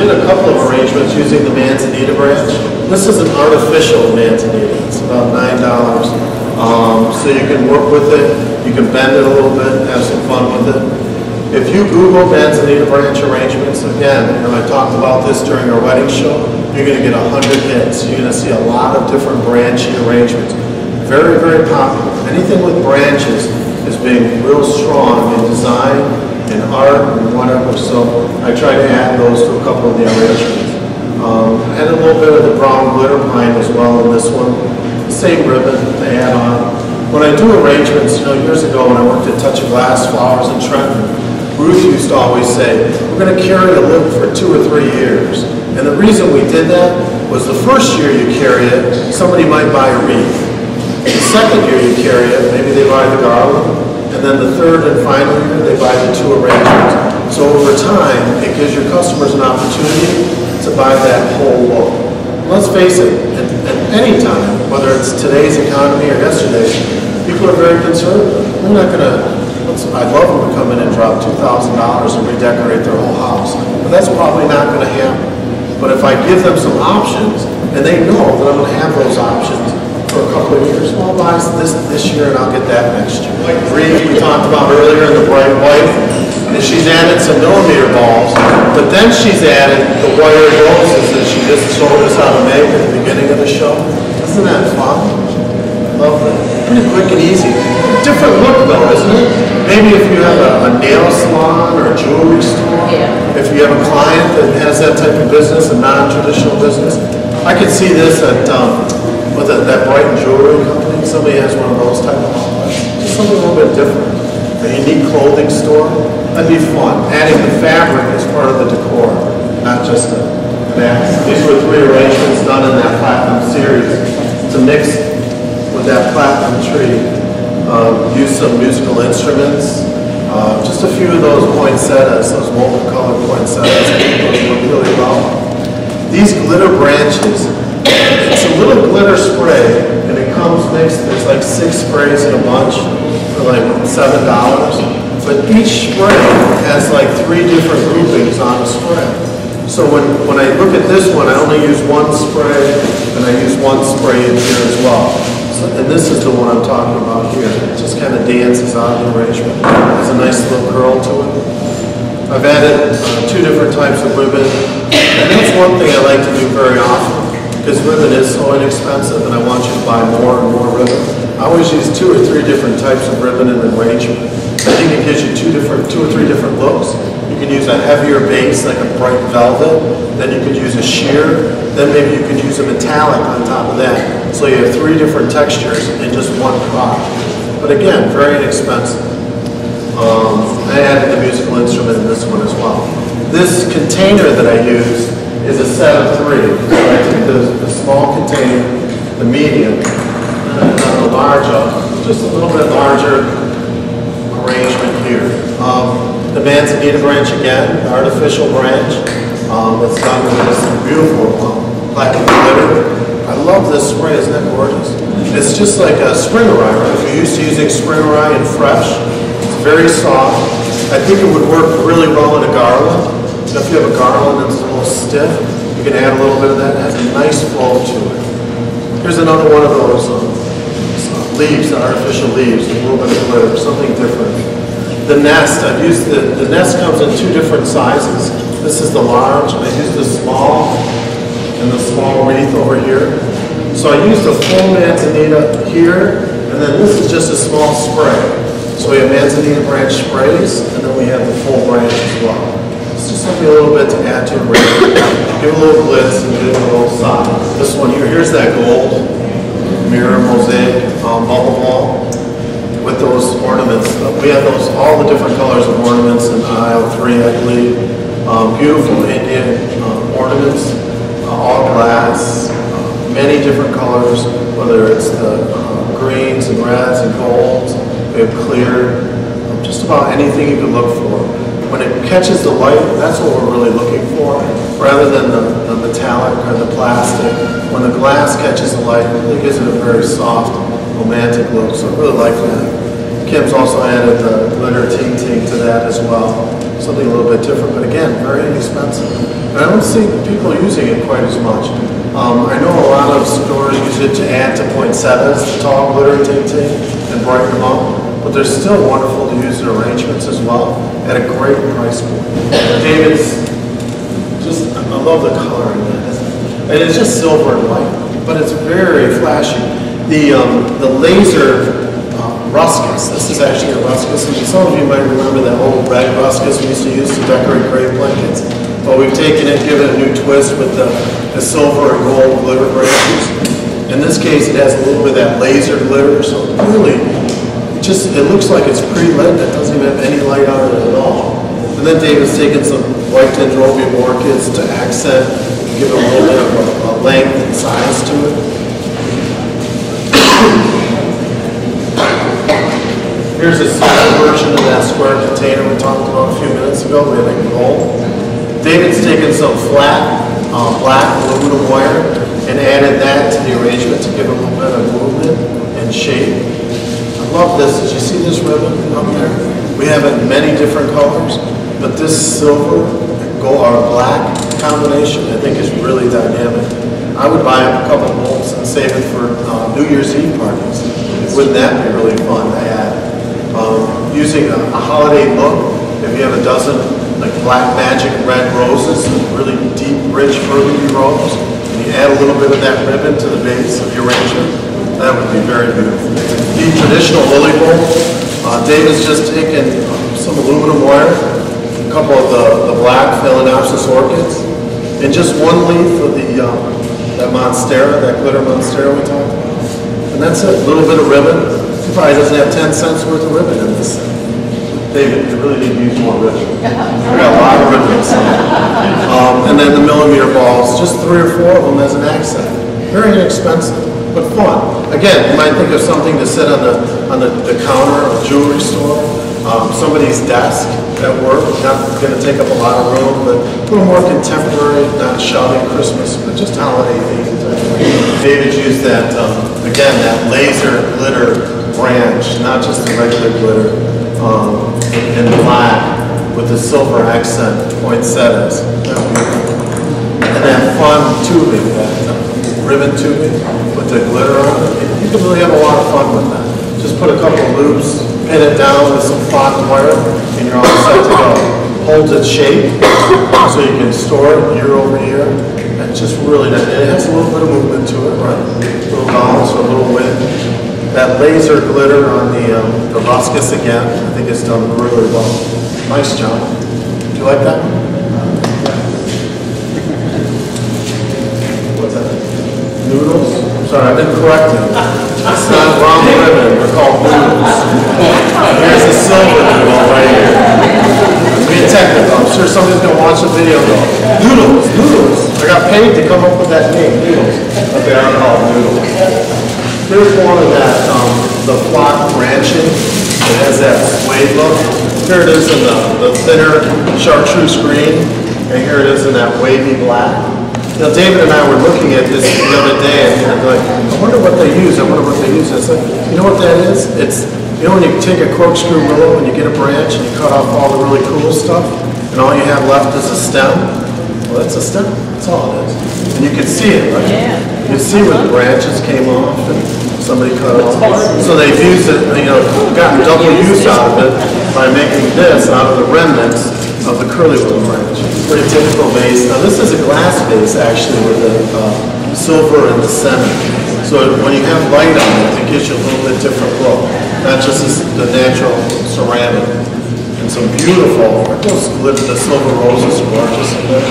did a couple of arrangements using the manzanita branch. This is an artificial manzanita. It's about $9. So you can work with it, you can bend it a little bit, have some fun with it. If you Google manzanita branch arrangements, again, and I talked about this during our wedding show, you're going to get 100 hits. You're going to see a lot of different branching arrangements. Very, very popular. Anything with branches is being real strong in design, in art, and whatever. So I try to add those to a couple of the arrangements. And a little bit of the brown glitter pine as well in this one. Same ribbon to add on. When I do arrangements, years ago when I worked at Touch of Glass Flowers in Trenton, Ruth used to always say, we're going to carry a look for 2 or 3 years. And the reason we did that was the first year you carry it, somebody might buy a wreath. The second year you carry it, maybe they buy the garland. And then the third and final year, they buy the 2 arrangements. So over time, it gives your customers an opportunity to buy that whole look. Let's face it, at any time, whether it's today's economy or yesterday's, people are very conservative. They're not going to, I'd love them to come in and drop $2,000 and redecorate their whole house, but that's probably not going to happen. But if I give them some options, and they know that I'm going to have those options for a couple of years, well, I'll buy this year and I'll get that next year. Like Bree, we talked about earlier in the bright white, and she's added some millimeter balls, but then she's added the wire roses that she just showed us how to make at the beginning of the show. Isn't that fun? Love that. Pretty quick and easy. Different look though, isn't it? Maybe if you have a nail salon or a jewelry store, if you have a client that has that type of business, a non-traditional business, I could see this at that Brighton Jewelry Company. Somebody has one of those type of outlets. Just something a little bit different. A unique clothing store. That'd be fun. Adding the fabric as part of the decor, not just an axe. These were 3 arrangements done in that platinum series to mix with that platinum tree. Use some musical instruments. Just a few of those poinsettias, those multicolored poinsettias, work really well. These glitter branches, it's a little glitter spray, and it comes mixed. There's like 6 sprays in a bunch for like $7. But each spray has like 3 different groupings on the spray. So when I look at this one, I only use 1 spray, and I use 1 spray in here as well. And this is the one I'm talking about here. It just kind of dances out of the arrangement. Has a nice little curl to it. I've added 2 different types of ribbon. And that's one thing I like to do very often, because ribbon is so inexpensive and I want you to buy more and more ribbon. I always use 2 or 3 different types of ribbon in an arrangement. I think it gives you 2 or 3 different looks. You can use a heavier base, like a bright velvet. Then you could use a sheer. Then maybe you could use a metallic on top of that. So you have 3 different textures in just one product. But again, very inexpensive. I added the musical instrument in this one as well. This container that I use is a set of 3. So I took the small container, the medium, and the large, just a little bit larger arrangement here. The manzanita branch again, the artificial branch. It's done with this beautiful platinum glitter. I love this spray, isn't that gorgeous? It's just like a spring rye, right? If you're used to using spring rye and fresh, it's very soft. I think it would work really well in a garland. So if you have a garland that's a little stiff, you can add a little bit of that. It has a nice flow to it. Here's another one of those leaves, the artificial leaves, a little bit of glitter, something different. The nest, I've used the nest comes in 2 different sizes. This is the large, and I use the small and the small wreath over here. So I use the full manzanita here, and then this is just a small spray. So we have manzanita branch sprays, and then we have the full branch as well. It's just something a little bit to add to it. Give it a little glitz and give it a little size. This one here, here's that gold mirror mosaic bubble ball with those ornaments. We have those, all the different colors of ornaments in aisle 3, I believe. Beautiful Indian ornaments, all glass, many different colors, whether it's the greens and reds and golds. We have clear, just about anything you could look for. When it catches the light, that's what we're really looking for, rather than the metallic or the plastic. When the glass catches the light, it really gives it a very soft, romantic look, so I really like that. Kim's also added the glitter ting-ting to that as well. Something a little bit different, but again, very inexpensive. I don't see people using it quite as much. I know a lot of stores use it to add to poinsettias, the tall glitter tinting, and brighten them up. But they're still wonderful to use in arrangements as well, at a great price point. David's just, I love the color in that. And it's just silver and white, but it's very flashy. The laser ruscus, this is actually a ruscus, and some of you might remember that old red ruscus we used to use to decorate grave blankets. But we've taken it, given it a new twist with the silver and gold glitter branches. In this case, it has a little bit of that laser glitter, so really, it looks like it's pre-lit. It doesn't even have any light on it at all. And then David's taken some white dendrobium orchids to accent, give it a little bit of a length and size to it. Here's a small version of that square container we talked about a few minutes ago. We have it in gold. David's taken some flat black aluminum wire and added that to the arrangement to give it a little bit of movement and shape. I love this. Did you see this ribbon up there? We have it in many different colors, but this silver or black combination I think is really dynamic. I would buy a couple bolts and save it for New Year's Eve parties. Wouldn't that be really fun to add? Using a holiday look, if you have a dozen like black magic red roses, really deep, rich, burgundy rose, and you add a little bit of that ribbon to the base of your arrangement, that would be very beautiful. The traditional lily bowl, David's just taken some aluminum wire, a couple of the black Phalaenopsis orchids, and just one leaf of that monstera, that glitter monstera we talked about. And that's it, a little bit of ribbon. He probably doesn't have 10 cents worth of ribbon in this thing. David, you really need to use more ribbon. We got a lot of ribbons. And then the millimeter balls, just 3 or 4 of them as an accent. Very inexpensive, but fun. Again, you might think of something to sit on the counter of a jewelry store, somebody's desk at work, not going to take up a lot of room, but a little more contemporary, not shouting Christmas, but just holiday themed. David used that, again, that laser glitter branch, not just the regular glitter. In black with the silver accent poinsettias. And that fun tubing, that ribbon tubing with the glitter on it. You can really have a lot of fun with that. Just put a couple of loops, pin it down with some cloth wire, and you're all set to go. Holds its shape so you can store it year over year. And just really nice. And it has a little bit of movement to it, right? A little bounce or a little wind. That laser glitter on the ruscus again, I think it's done really well. Nice job. Do you like that? What's that? Noodles? I'm sorry, I've been corrected. It's not wrong ribbon, they're called noodles. Here's the silver noodle right here. Being technical, I'm sure somebody's going to watch the video and go, noodles, noodles. I got paid to come up with that name, noodles. But they are called noodles. Here's one of that, the flock branching. It has that suede look. Here it is in the thinner chartreuse green, and here it is in that wavy black. You know, David and I were looking at this the other day, and we were like, I wonder what they use. I wonder what they use. I said, you know what that is? It's, you know when you take a corkscrew willow and you get a branch and you cut off all the really cool stuff, and all you have left is a stem? Well, that's a stem. That's all it is. And you can see it, right? Yeah. You can see where the branches came off and somebody cut it off. So they've used it, you know, gotten double use out of it by making this out of the remnants of the curly willow branch. Pretty typical vase. Now this is a glass vase actually with the silver in the center. So when you have light on it, it gives you a little bit different look. Not just the natural ceramic. And some beautiful, the silver roses are gorgeous in there.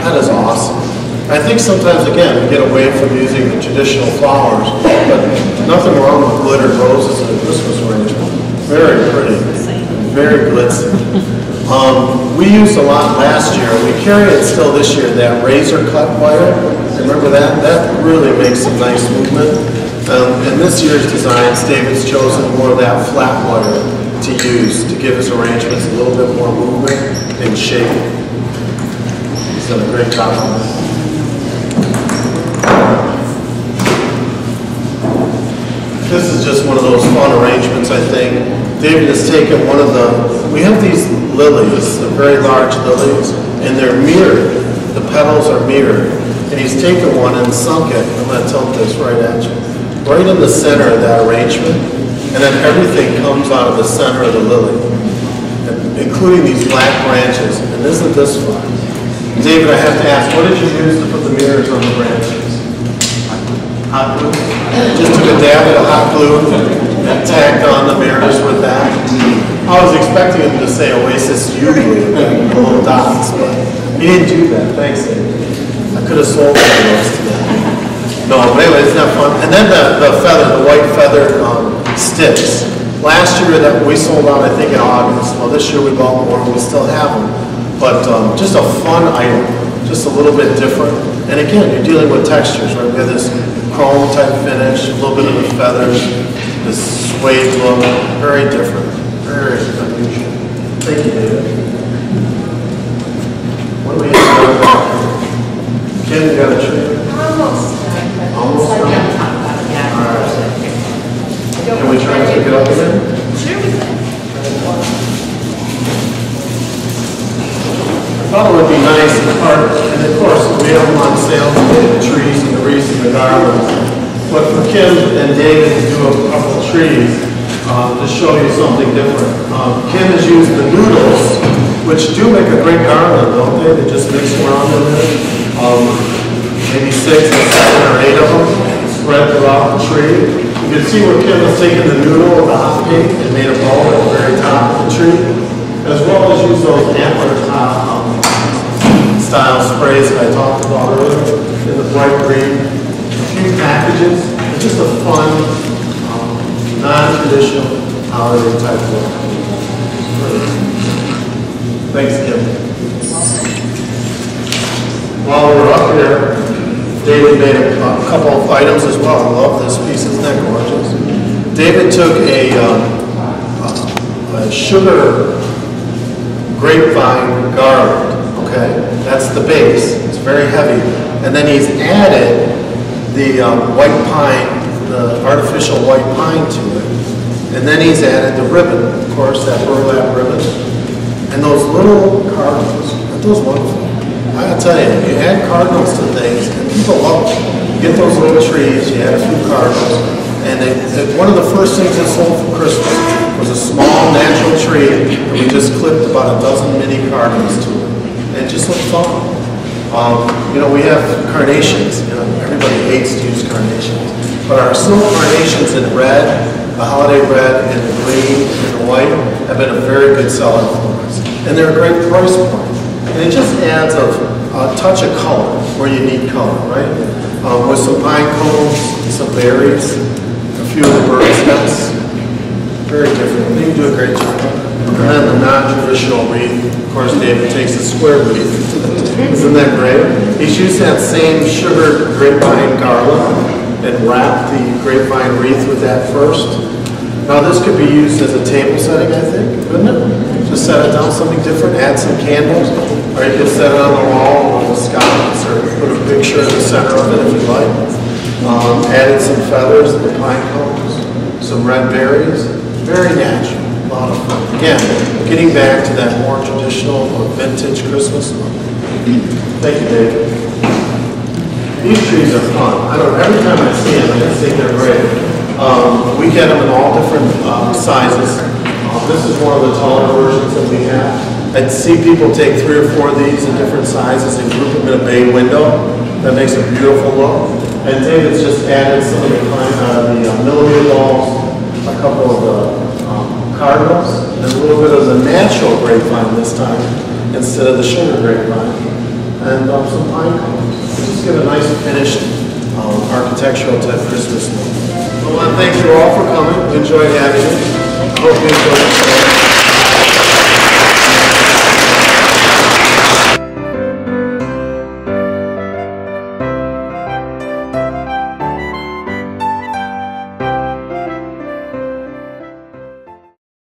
That is awesome. I think sometimes, again, we get away from using the traditional flowers, but nothing wrong with glittered roses in a Christmas arrangement. Very pretty, very glitzy. We used a lot last year, and we carry it still this year, that razor cut wire. Remember that? That really makes some nice movement. In this year's designs, David's chosen more of that flat wire to use to give his arrangements a little bit more movement and shape. He's done a great job on that. This is just one of those fun arrangements, I think. David has taken one of we have these lilies, the very large lilies, and they're mirrored. The petals are mirrored. And he's taken one and sunk it. I'm going to tilt this right at you. Right in the center of that arrangement. And then everything comes out of the center of the lily, including these black branches. And isn't this fun? David, I have to ask, what did you use to put the mirrors on the branches? Hot glue? Just took a dab of hot glue and tagged on the mirrors with that. I was expecting him to say Oasis U glue, little dots, but he didn't do that. Thanks, David. I could have sold one of those today. No, but anyway, isn't that fun? And then the feather, the white feathered sticks. Last year that we sold out, I think in August. Well, this year we bought more, we still have them. But just a fun item, just a little bit different. And again, you're dealing with textures, right? We have this chrome type finish, a little bit of the feathers, this suede look, very different, very unusual. Thank you, David. What do we have? Kim, you got a tree? Almost done. Almost Like done? I'm talking about it, yeah. All right. Can we try to pick it up again? Sure we can. I thought it would be nice and hard, and of course, we have them on sale today, the trees and the wreaths and the garlands. But for Kim and David to do a couple of trees, to show you something different. Kim has used the noodles, which do make a great garland, don't they? They just mix around in there. Maybe 6 or 7 or 8 of them spread throughout the tree. You can see where Kim has taken the noodle of the hot cake and made a bowl at the very top of the tree, as well as use those antler top style sprays that I talked about earlier in the bright green. A few packages. It's just a fun, non-traditional holiday type look. Thanks, Kim. While we're up here, David made a couple of items as well. I love this piece. Isn't that gorgeous? David took a sugar grapevine garland. Okay, that's the base. It's very heavy. And then he's added the white pine, the artificial white pine to it. And then he's added the ribbon, of course, that burlap ribbon. And those little cardinals, aren't those wonderful? I gotta tell you, you add cardinals to things, and people love them. You get those little trees, you add a few cardinals, and one of the first things that sold for Christmas was a small natural tree, and we just clipped about a dozen mini cardinals to it. And it just looked fun. You know, we have carnations. You know, everybody hates to use carnations. But our silk carnations in red, the holiday red, and the green, and the white have been a very good seller for us. And they're a great price point. And it just adds a touch of color where you need color, right? With some pine cones, some berries, a few of the bird's nests. Very different. You do a great job. And then the non-traditional wreath, of course, David takes a square wreath. Isn't that great? He's used that same sugar grapevine garland and wrapped the grapevine wreath with that first. Now this could be used as a table setting, I think, couldn't it? Just set it down, something different, add some candles, or you could set it on the wall with sconce, or put a picture in the center of it if you like. Added some feathers and the pine cones, some red berries, very natural, a lot of fun. Again, getting back to that more traditional or vintage Christmas look. Thank you, David. These trees are fun. I don't know, every time I see them, I just think they're great. We get them in all different sizes. This is one of the taller versions that we have. I'd see people take 3 or 4 of these in different sizes and group them in a bay window. That makes a beautiful look. And David's just added some of the millimeter balls, a couple of the cardinals, and a little bit of the natural grapevine this time instead of the sugar grapevine, and some pine cones. Just give a nice finished architectural type Christmas look. I want to thank you all for coming. We enjoyed having you. I hope you enjoyed it.